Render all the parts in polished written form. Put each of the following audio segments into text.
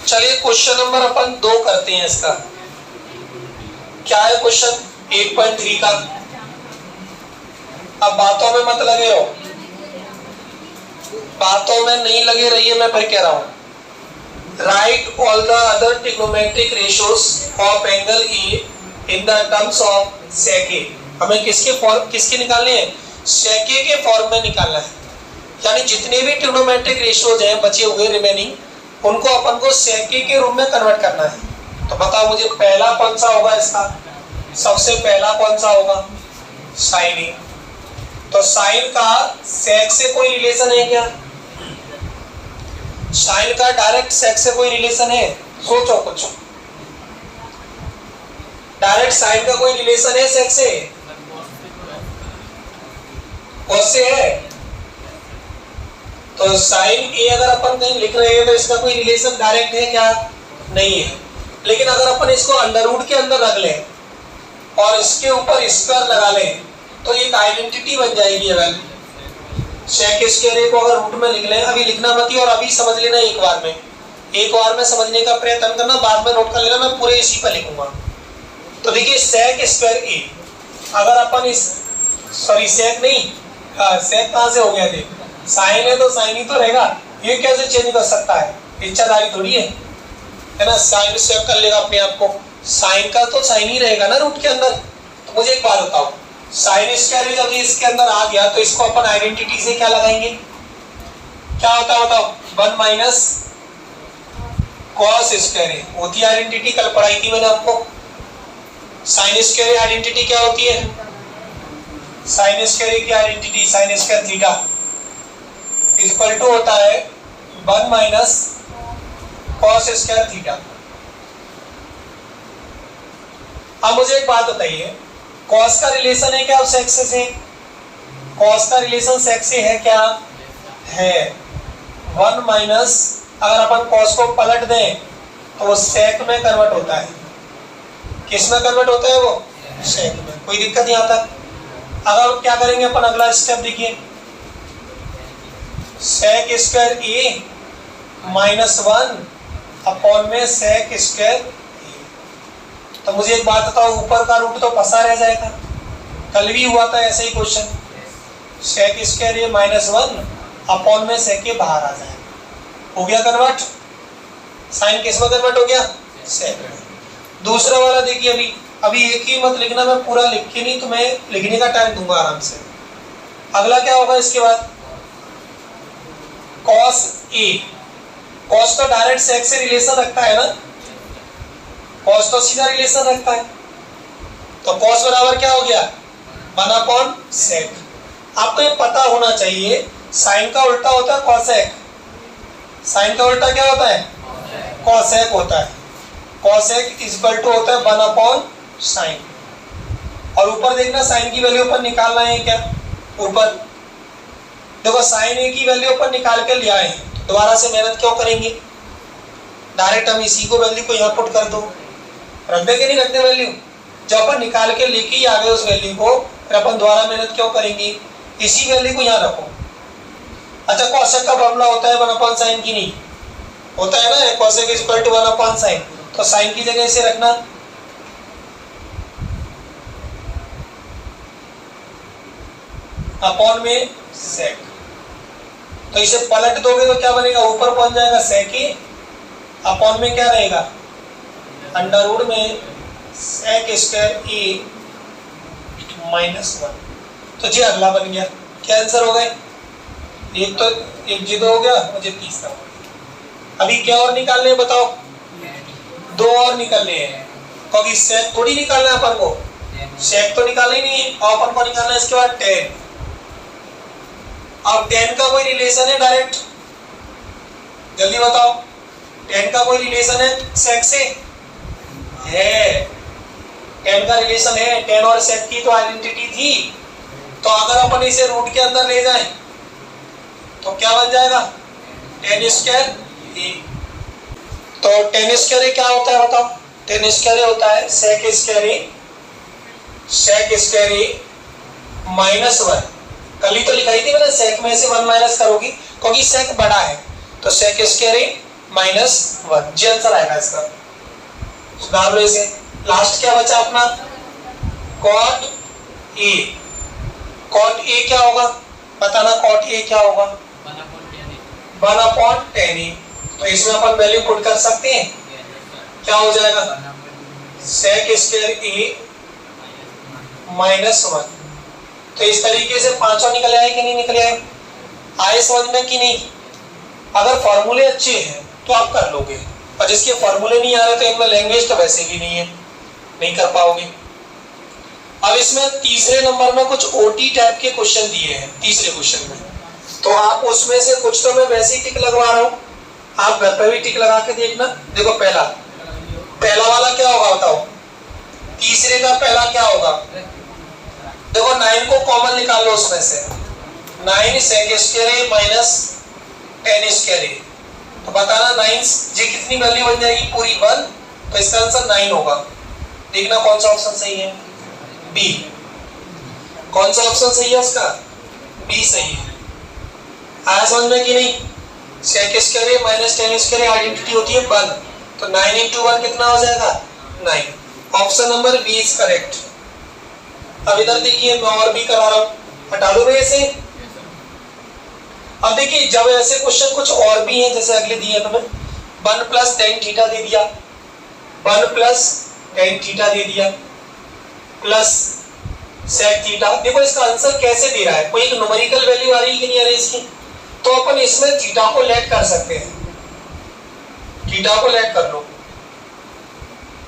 चलिए question number अपन 2 करते हैं। इसका क्या है क्वेश्चन 8.3 का। अब बातों में मत लगे हो, बातों में नहीं लगे रहिए, मैं फिर कह रहा हूं। Write all the other trigonometric ratios of angle A in the terms of sec A. हमें किसके निकालने हैं? सेक ए के फॉर्म में निकालना है। यानी जितने भी ट्रिग्नोमेट्रिक रेशियोज हैं बचे हुए रिमेनिंग, उनको अपन को सेक ए के रूप में कन्वर्ट करना है। तो बताओ मुझे पहला कौन सा होगा इसका? सबसे पहला कौन सा होगा? साइन ए। तो साइन का सेक से कोई रिलेशन है क्या? साइन का डायरेक्ट सेक से कोई रिलेशन है? सोचो कुछ। डायरेक्ट साइन का कोई रिलेशन है सेक से? कौन से है? तो साइन ए अगर अपन कहीं लिख रहे हैं तो इसका कोई रिलेशन डायरेक्ट है क्या? नहीं है। लेकिन अगर अपन इसको अंडर रूट के अंदर रख लें और इसके ऊपर स्क्वायर लगा लें तो एक आइडेंटिटी बन जाएगी। अगर सेक स्क्वायर को अगर रूट में लिख लें, अभी लिखना मत ही और अभी समझ लेना एक बार में समझने का प्रयत्न करना, बाद में नोट कर लेना, मैं पूरे इसी पर लिखूंगा। तो देखिए सेक स्क्वायर ए, अगर अपन इस सेक नहीं, सेक कहां से हो गया? थे साइन है तो साइन ही तो रहेगा, ये कैसे चेंज कर सकता है? इच्छाधारी थोड़ी है ना। साइन सेक कर लेगा अपने आप को, साइन का तो साइन ही रहेगा ना रूट के अंदर। तो मुझे एक बात बताओ, साइन स्क्वायर जब इसके अंदर आ गया तो इसको अपन आइडेंटिटी से क्या लगाएंगे? क्या होता है बताओ? 1 माइनस कॉस स्क्वायर होती है आइडेंटिटी, कल पढ़ाई थी मैंने आपको। साइन स्क्वायर आइडेंटिटी क्या होती है? साइन स्क्वायर की identity sine square theta equal to होता है 1 माइनस कॉस स्क्वायर थीटा। अब मुझे एक बात बताइए, कॉस का रिलेशन है क्या सेक से? कॉस का रिलेशन सेक से है क्या? है। 1 माइनस, अगर अपन कॉस को पलट दें तो वो सेक में कन्वर्ट होता है। किस में कन्वर्ट होता है? वो सेक में। कोई दिक्कत नहीं आता। अगर क्या करेंगे अपन, अगला स्टेप देखिए, सेक स्क्वायर ए माइनस 1 अपॉन में सेक स्क्वायर ए। तो मुझे एक बात बताओ, ऊपर का रूट तो फंसा रह जाएगा। कल भी हुआ था ऐसे ही क्वेश्चन, सेक स्क्वायर ए माइनस 1 अपॉन में सेक ए बाहर आ जाएगा। हो गया कन्वर्ट। साइन किस में कन्वर्ट हो गया? सेक में। दूसरा वाला देखिए, अभी एक ही मत लिखना, मैं पूरा लिख के नहीं, तो मैं लिखने का टाइम दूंगा आराम से। अगला क्या होगा इसके बाद? Cos A. कॉस तो डायरेक्ट सेक से रिलेशन रखता है ना, कॉस तो सीधा रिलेशन रखता है। तो कॉस बराबर क्या हो गया? 1 अपॉन सेक। आपको ये पता होना चाहिए, साइन का उल्टा होता है कॉसेक। साइन का उल्टा क्या होता है? कॉसेक होता है। कॉसेक इक्वल टू होता है 1 अपॉन साइन। और ऊपर देखना, साइन की वैल्यू अपन निकालना है क्या? ऊपर देखो, साइन ए की वैल्यू अपन निकाल के ले आए, दोबारा से मेहनत क्यों करेंगे? डायरेक्ट हम इसी को वैल्यू को यहाँ पुट कर दो। रख दे के नहीं रखते वैल्यू? जब अपन निकाल के लेके ही आ गए उस वैल्यू को, फिर अपन दोबारा मेहनत क्यों करेंगे? इसी वैल्यू को यहाँ रखो। अच्छा, कॉसेक का फॉर्मूला होता है 1 अपॉन साइन की, नहीं होता है ना? Cosec equal to 1 upon sine. तो साइन की जगह इसे रखना, अपॉन में सेक। तो इसे पलट दोगे तो क्या बनेगा? ऊपर पहुंच जाएगा सेक ए, अपॉन में क्या रहेगा? अंडर रूट में सेक स्क्वायर ए माइनस 1। तो जी अगला बन गया। क्या आंसर हो गए? एक जी तो हो गया, मुझे तीसरा हो गया। अभी क्या और निकालने हैं बताओ? 2 और निकालने हैं, क्योंकि सेक थोड़ी निकालना है अपन को, सेक तो निकालना ही नहीं है। और अपन को निकालना है इसके बाद tan। अब tan का कोई रिलेशन है डायरेक्ट? जल्दी बताओ, tan का कोई रिलेशन है सेक से? है। tan का रिलेशन है, tan और सेक की तो आइडेंटिटी थी। तो अगर अपन इसे रूट के अंदर ले जाएं तो क्या बन जाएगा? tan स्क्वायर ए। तो tan स्क्वायर क्या होता है बताओ? tan स्क्वायर होता है सेक स्क्वायर ए माइनस 1। कल ही तो लिखाई थी मैंने, सेक में से 1 माइनस करोगी क्योंकि सेक बड़ा है, तो सेक स्क्वायर ए -1। जी आंसर आएगा इसका। सुधार लो इसे। लास्ट क्या बचा अपना, cot A। cot A क्या होगा बताना, cot A क्या होगा, 1/10A। तो इसमें अपन वैल्यू पुट कर सकते हैं, क्या हो जाएगा sec स्क्वायर A -1। तो इस तरीके से पांचों निकल आए कि नहीं निकले आए, आए समझ में कि नहीं। अगर फॉर्मूले अच्छे हैं तो आप कर लोगे, और जिसके फॉर्मूले नहीं आ रहे तो इनमें लैंग्वेज तो वैसे भी नहीं है, नहीं कर पाओगे। अब इसमें तीसरे नंबर में कुछ ओटी टाइप के क्वेश्चन दिए हैं तीसरे क्वेश्चन में, तो आप उसमें से कुछ तो मैं वैसे ही टिक लगवा रहा हूँ, आप घर पर भी टिक लगा के देखना। देखो पहला वाला क्या होगा बताओ, तीसरे का पहला क्या होगा, देखो 9 को कॉमन निकाल लो उसमें से, 9 sec square A minus 10 square A। तो बताना 9 जी कितनी वैल्यू बन जाएगी पूरी 1, तो इसका आंसर 9 होगा। देखना कौन सा ऑप्शन सही है, बी। कौन सा ऑप्शन सही है उसका, बी सही है। आया समझ में कि नहीं। sec square A minus 10 square A identity होती है 1, तो 9 × 1 कितना हो जाएगा 9। Option number B is correct. अब इधर देखिए मैं और भी करा रहा हूं, हटा दो इसे। अब देखिए जब ऐसे क्वेश्चन कुछ और भी हैं, जैसे अगले दिए तुम्हें 1 + tan थीटा दे दिया, 1 + tan थीटा दे दिया प्लस sec थीटा। देखो इसका आंसर कैसे दे रहा है, कोई एक न्यूमेरिकल वैल्यू आ रही है कि नहीं आ रही इसकी, तो अपन इसमें थीटा को लेट कर सकते हैं, थीटा को लेट कर लो।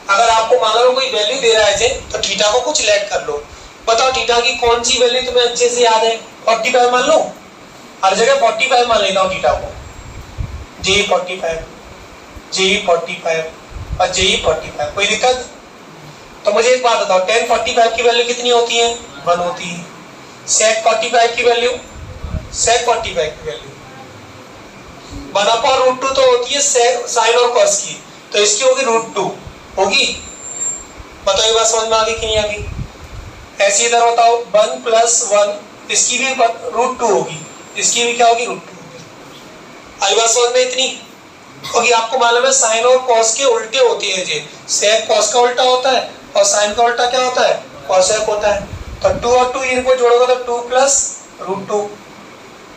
अगर आपको मान लो कोई वैल्यू दे रहा है तो थीटा को कुछ लेट कर लो। बताओ थीटा की कौन सी वैल्यू तुम्हें अच्छे से याद है, 45 मान लो, हर जगह 45 मान लेता हूं थीटा को, जे 45 और जे 45, कोई दिक्कत। तो मुझे एक बात बताओ, tan 45 की वैल्यू कितनी होती है 1 होती है, sec 45 की वैल्यू 1/√2 तो होती है sin और cos की, तो इसकी होगी √2 होगी। बताओ ये बात समझ में आ गई कि नहीं आ गई। ऐसे इधर बताओ 1 + 1, इसकी भी √2 होगी, इसकी भी क्या होगी √2। आई बात समझ में इतनी, क्योंकि आपको मालूम है साइन और कॉस के उल्टे होते हैं जी, सेक कॉस का उल्टा होता है और साइन का उल्टा क्या होता है कॉसेक होता है। तो 2 और 2 इनको जोड़ोगे तो 2 + √2,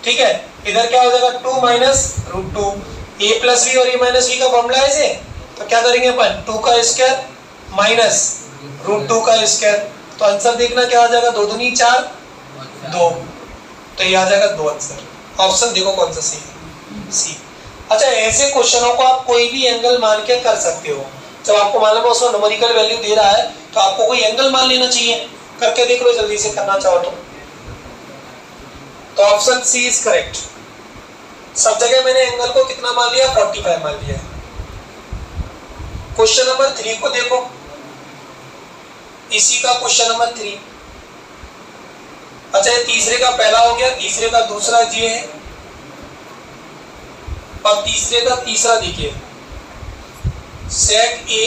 ठीक है। इधर क्या हो जाएगा 2 - √2, a + b और a - b का फॉर्मूला है इसे, तो क्या करेंगे अपन 2 का स्क्वायर माइनस √2 का स्क्वायर। तो आंसर देखना क्या आ जाएगा, 2 दूनी 4 2, तो ये आ जाएगा 2 आंसर। ऑप्शन देखो कौन सा सही है, सी। अच्छा ऐसे क्वेश्चनों को आप कोई भी एंगल मान के कर सकते हो, जब आपको मालूम है उसमें न्यूमेरिकल वैल्यू दे रहा है तो आपको कोई एंगल मान लेना चाहिए। करके देख लो जल्दी से करना चाहो तो ऑप्शन सी इज करेक्ट। सब जगह मैंने एंगल को कितना मान लिया 45 मान लिया। क्वेश्चन नंबर 3 को देखो, इसी का क्वेश्चन नंबर 3। अच्छा ये तीसरे का पहला हो गया, तीसरे का दूसरा ये है, और तीसरे का तीसरा देखिए sec A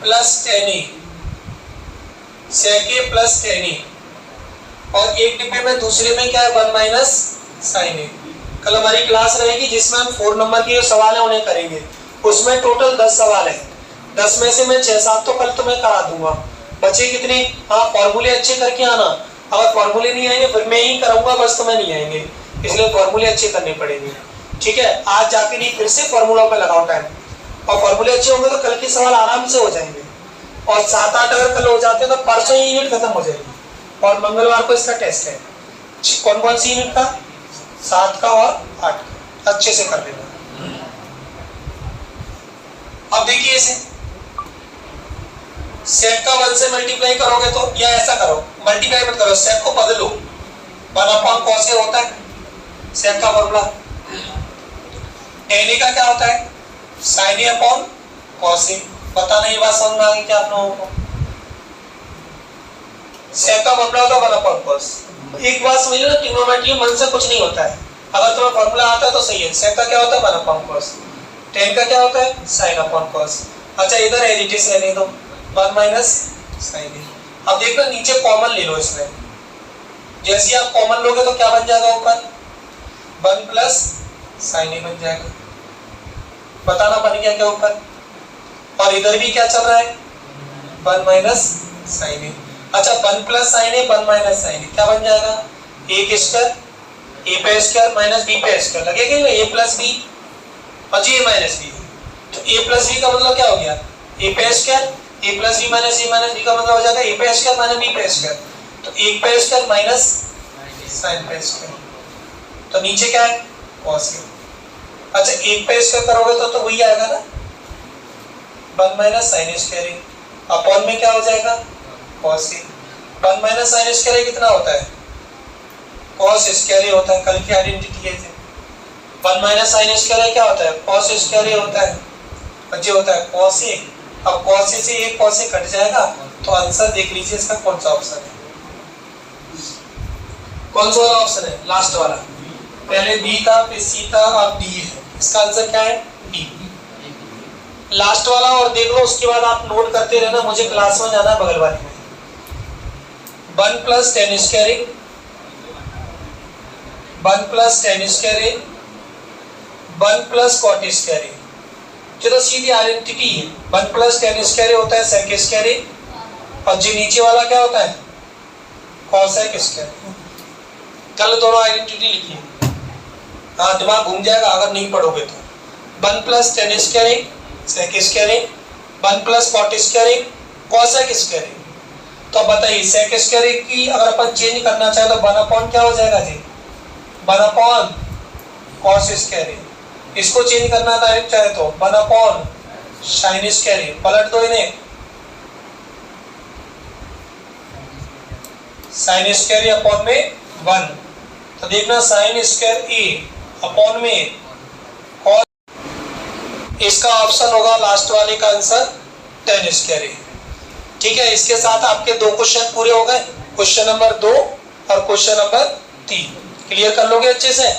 + tan A, sec A + tan A, और एक डिब्बे में दूसरे में क्या है 1 - sin A। कल हमारी क्लास रहेगी जिसमें हम 4 नंबर के जो सवाल है उन्हें करेंगे, उसमें टोटल 10 सवाल है, 10 में से मैं 6-7 तो कल तुम्हें करा दूंगा। बचे कितने, हाँ फॉर्मूले अच्छे करके आना, अगर फॉर्मूले नहीं आएंगे फिर मैं ही कराऊंगा, बस तुम्हें नहीं आएंगे, इसलिए फॉर्मूले अच्छे करने पड़ेंगे, ठीक है। आज जाके नहीं फिर से फॉर्मूला पे लगाओ टाइम, और फॉर्मूले अच्छे होंगे तो कल के सवाल आराम से हो जाएंगे। और 7-8 अगर कल हो जाते हैं तो परसों ही यूनिट खत्म हो जाएगी, और मंगलवार को इसका टेस्ट है। कौन कौन सी यूनिट का, 7 का और 8 का, अच्छे से कर लेना। अब देखिए इसे सेक का 1 से मल्टीप्लाई करोगे तो, या ऐसा करो मल्टीप्लाई मत करो, सेक को बदलो, 1/cos A होता है सेक का फॉर्मूला, tan A का क्या होता है sin A/cos A। बताना ये बात समझ में आ गई क्या आप लोगों को। सेक का फॉर्मूला होता है 1/cos। एक बात समझ लो, ट्रिग्नोमेट्री मन से कुछ नहीं होता है, अगर तुम्हें फॉर्मूला आता है तो सही है। सेक का क्या होता है 1/cos, tan का क्या होता है sin/cos। अच्छा इधर एडिटिव रहने दो 1 - sin A। अब देखो नीचे कॉमन ले लो, इसमें जैसे आप कॉमन लोगे तो क्या बन जाएगा ऊपर 1 + sin A बन जाएगा। बताना बन गया क्या ऊपर। और इधर भी क्या चल रहा है, 1 माइनस साइन ए। अच्छा 1 प्लस साइन ए 1 माइनस साइन ए क्या बन जाएगा, ए के स्क्वायर, ए पे स्क्वायर माइनस बी पे स्क्वायर लगेगा ना, ए प्लस बी और जी ए माइनस बी। तो ए प्लस बी का मतलब क्या हो गया, ए पे स्क्वायर, ए प्लस बी माइनस बी का मतलब हो जाएगा ए पे स्क्वायर माइनस बी पे स्क्वायर। तो ए पे स्क्वायर माइनस साइन पे स्क्वायर, तो नीचे क्या है कॉस ए। अच्छा एक पे स्क्वायर करोगे तो वही आएगा ना 1 माइनस साइन स्क्वायर ए, अपॉन में क्या हो जाएगा cos A. 1 minus sine square ए कितना होता है, कॉस स्क्वायर ए होता है, कल की आइडेंटिटी है। 1 माइनस साइन स्क्वायर ए क्या होता है, कॉस स्क्वायर ए होता है, और ये होता है कॉस ए। अब कॉस ए से एक कॉस ए कट जाएगा, तो आंसर देख लीजिए इसका कौन सा ऑप्शन है, कौन सा वाला ऑप्शन है, लास्ट वाला। पहले बी था फिर सी था अब डी है, इसका आंसर क्या है बी, लास्ट वाला। और देख लो उसके बाद आप नोट करते रहना, मुझे क्लास में जाना है बगल वाले में। 1 प्लस टेन स्क्वायर ए, 1 प्लस टेन स्क्वायर ए, 1 प्लस कॉट स्क्वायर ए, जो सीधी आइडेंटिटी है। 1 प्लस टेन स्क्वायर ए होता है सेक स्क्वायर ए, और जो नीचे वाला क्या होता है कॉसेक स्क्वायर। कल दोनों आइडेंटिटी लिखी, हाँ दिमाग घूम जाएगा अगर नहीं पढ़ोगे तो। 1 प्लस टेन स्क्वायर ए सेक स्क्वायर ए, 1 प्लस कॉट स्क्वायर ए कॉसेक स्क्वायर ए। तो अब बताइए सेक स्क्वायर ए की अगर अपन चेंज करना चाहे तो 1 अपॉन क्या हो जाएगा जी, 1 अपॉन कॉस स्क्वायर ए। इसको चेंज करना चाहे तो 1 अपॉन साइन स्क्वायर ए, पलट दो इन्हें, साइन स्क्वायर ए अपॉन में 1, तो देखना साइन स्क्वायर ए अपॉन में कॉस, इसका ऑप्शन होगा लास्ट वाले का आंसर टेन स्क्वायर ए। ठीक है, इसके साथ आपके 2 क्वेश्चन पूरे हो गए, क्वेश्चन नंबर 2 और क्वेश्चन नंबर 3। क्लियर कर लोगे अच्छे से।